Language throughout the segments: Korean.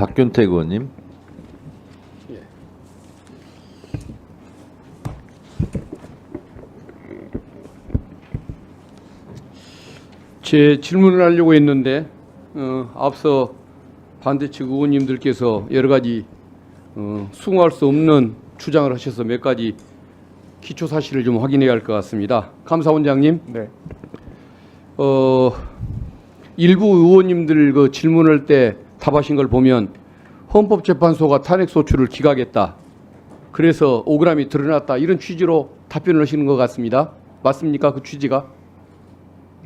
박균택 의원님. 예. 제 질문을 하려고 했는데 앞서 반대측 의원님들께서 여러 가지 수긍할 수 없는 주장을 하셔서 몇 가지 기초 사실을 좀 확인해야 할 것 같습니다. 감사원장님, 네. 일부 의원님들 그 질문할 때 답하신 걸 보면 헌법재판소가 탄핵 소추를 기각했다. 그래서 오그람이 드러났다. 이런 취지로 답변을 하시는 것 같습니다. 맞습니까? 그 취지가?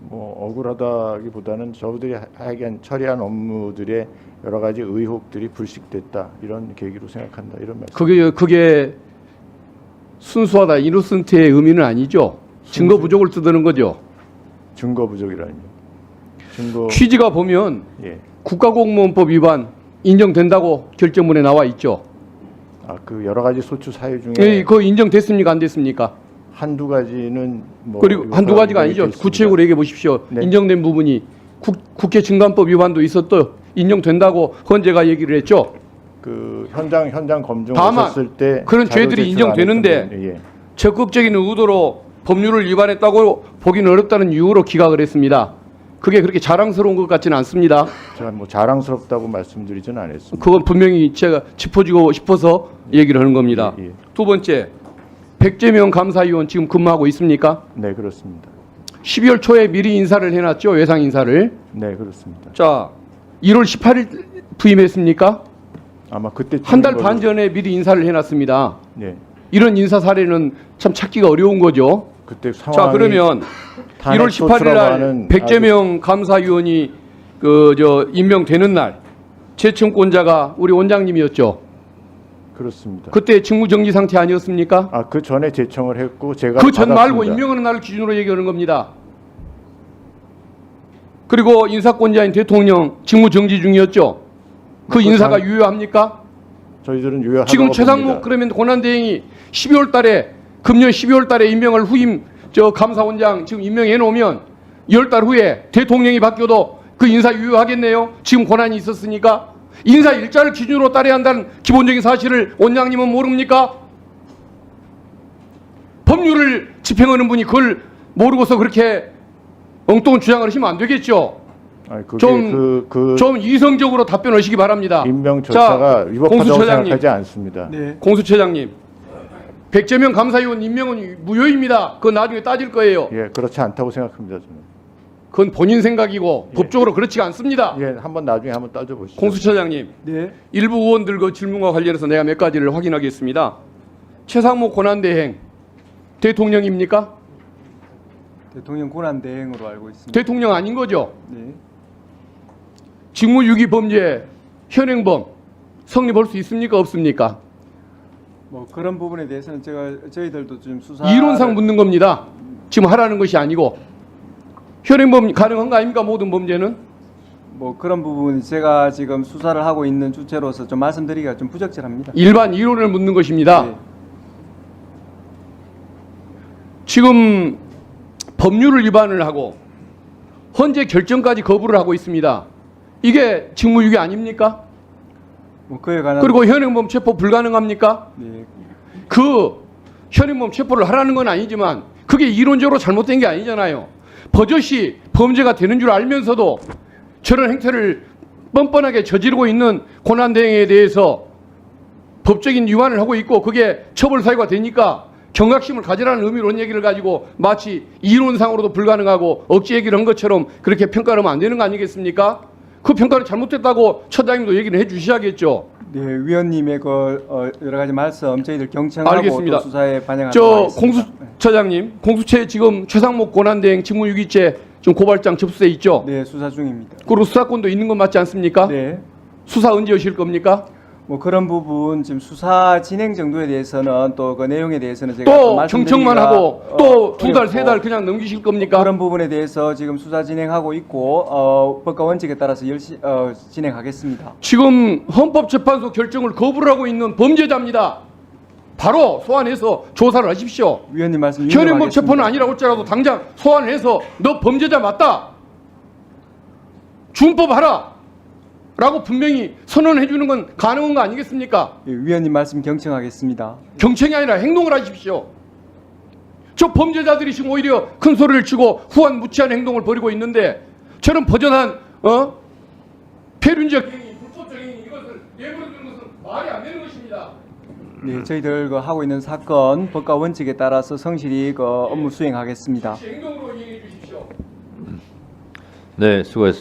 뭐 억울하다기보다는 저들이 하여간 처리한 업무들의 여러 가지 의혹들이 불식됐다 이런 계기로 생각한다 이런 말씀. 그게 순수하다, 이노센트의 의미는 아니죠. 증거 부족을 뜨드는 거죠. 증거 부족이라니요. 증거. 취지가 보면 예. 국가공무원법 위반 인정된다고 결정문에 나와 있죠. 그 여러 가지 소추 사유 중에 예, 그거 인정됐습니까? 안 됐습니까? 한두 가지는 뭐 그리고 한두 가지가 아니죠. 됐습니다. 구체적으로 얘기해 보십시오. 네. 인정된 부분이 국회 증감법 위반도 있었도 인정된다고 헌재가 얘기를 했죠. 그 현장 검증 다만 오셨을 때 그런 자료 죄들이 제출 안 했던 인정되는데 부분, 예. 적극적인 의도로 법률을 위반했다고 보기는 어렵다는 이유로 기각을 했습니다. 그게 그렇게 자랑스러운 것 같지는 않습니다. 제가 뭐 자랑스럽다고 말씀드리지는 않았습니다. 그건 분명히 제가 짚어주고 싶어서 얘기를 하는 겁니다. 예. 두 번째, 백재명 감사위원 지금 근무하고 있습니까? 네, 그렇습니다. 12월 초에 미리 인사를 해놨죠. 외상 인사를. 네, 그렇습니다. 자, 1월 18일 부임했습니까? 아마 그때 한 달 반 전에 미리 인사를 해놨습니다. 네. 이런 인사 사례는 참 찾기가 어려운 거죠. 그때 상황이 자, 그러면 1월 18일 날 백재명 감사위원이 임명되는 날 재청권자가 우리 원장님이었죠. 그렇습니다. 그때 직무정지 상태 아니었습니까? 그 전에 제청을 했고 제가 그 전 말고 받았습니다. 임명하는 날을 기준으로 얘기하는 겁니다. 그리고 인사권자인 대통령 직무정지 중이었죠. 그 인사가 유효합니까? 저희들은 유효하다고 지금 최상목 봅니다. 그러면 권한대행이 12월 달에 금년 12월 달에 임명할 후임 감사원장 지금 임명해 놓으면 10달 후에 대통령이 바뀌어도 그 인사 유효하겠네요. 지금 권한이 있었으니까 인사 일자를 기준으로 따라야 한다는 기본적인 사실을 원장님은 모릅니까? 법률을 집행하는 분이 그걸 모르고서 그렇게 엉뚱한 주장을 하시면 안 되겠죠. 좀 이성적으로 답변하시기 바랍니다. 임명 절차가 위법하다고 공수처장님. 생각하지 않습니다. 네. 공수처장님, 백재명 감사위원 임명은 무효입니다. 그건 나중에 따질 거예요. 예, 그렇지 않다고 생각합니다. 저는. 그건 본인 생각이고 예. 법적으로 그렇지가 않습니다. 예, 나중에 한번 따져보시죠. 공수처장님, 네. 일부 의원들 그 질문과 관련해서 내가 몇 가지를 확인하겠습니다. 최상목 권한대행 대통령입니까? 대통령 권한대행으로 알고 있습니다. 대통령 아닌 거죠? 네. 직무유기 범죄 현행범 성립할 수 있습니까? 없습니까? 뭐 그런 부분에 대해서는 저희들도 좀 수사 이론상 묻는 겁니다. 지금 하라는 것이 아니고 현행범 가능한 거 아닙니까? 모든 범죄는? 뭐 그런 부분 제가 지금 수사를 하고 있는 주체로서 좀 말씀드리기가 좀 부적절합니다. 일반 이론을 묻는 것입니다. 네. 지금 법률을 위반을 하고 헌재 결정까지 거부를 하고 있습니다. 이게 직무유기 아닙니까? 뭐 그에 관한 그리고 현행범 체포 불가능합니까? 네. 그 현행범 체포를 하라는 건 아니지만 그게 이론적으로 잘못된 게 아니잖아요. 버젓이 범죄가 되는 줄 알면서도 저런 행태를 뻔뻔하게 저지르고 있는 권한대행에 대해서 법적인 위반을 하고 있고 그게 처벌 사유가 되니까 경각심을 가지라는 의미로 한 얘기를 가지고 마치 이론상으로도 불가능하고 억지 얘기를 한 것처럼 그렇게 평가하면 안 되는 거 아니겠습니까? 그 평가는 잘못됐다고 처장님도 얘기를 해 주셔야겠죠. 네, 위원님의 여러 가지 말씀 저희들 경청하고 알겠습니다. 또 수사에 반영하도록 하겠습니다. 공수처장님, 공수처에 지금 최상목 권한대행 직무유기죄 지금 고발장 접수돼 있죠? 네, 수사 중입니다. 그리고 수사권도 있는 건 맞지 않습니까? 네. 수사 언제 하실 겁니까? 뭐 그런 부분 지금 수사 진행 정도에 대해서는 또 그 내용에 대해서는 제가 또 말씀드리기가 경청만 하고 또 두 달, 어렵고 세 달 그냥 넘기실 겁니까? 그런 부분에 대해서 지금 수사 진행하고 있고 법과 원칙에 따라서 진행하겠습니다. 지금 헌법재판소 결정을 거부를 하고 있는 범죄자입니다. 바로 소환해서 조사를 하십시오. 위원님 말씀 현행범 인정하겠습니다. 체포는 아니라고 할지라도 당장 소환해서 너 범죄자 맞다. 준법 하라. 라고 분명히 선언해 주는 건 가능한 거 아니겠습니까? 예, 위원님 말씀 경청하겠습니다. 경청이 아니라 행동을 하십시오. 저 범죄자들이 지금 오히려 큰 소리를 치고 후한무치한 행동을 벌이고 있는데 저런 버젓한 폐륜적 행위, 불법적 행위 이것을 내버려두는 것은 말이 안 되는 것입니다. 네, 저희들 그 하고 있는 사건 법과 원칙에 따라서 성실히 그 업무 수행하겠습니다. 행동으로 이행해 주십시오. 네, 수고했습니다.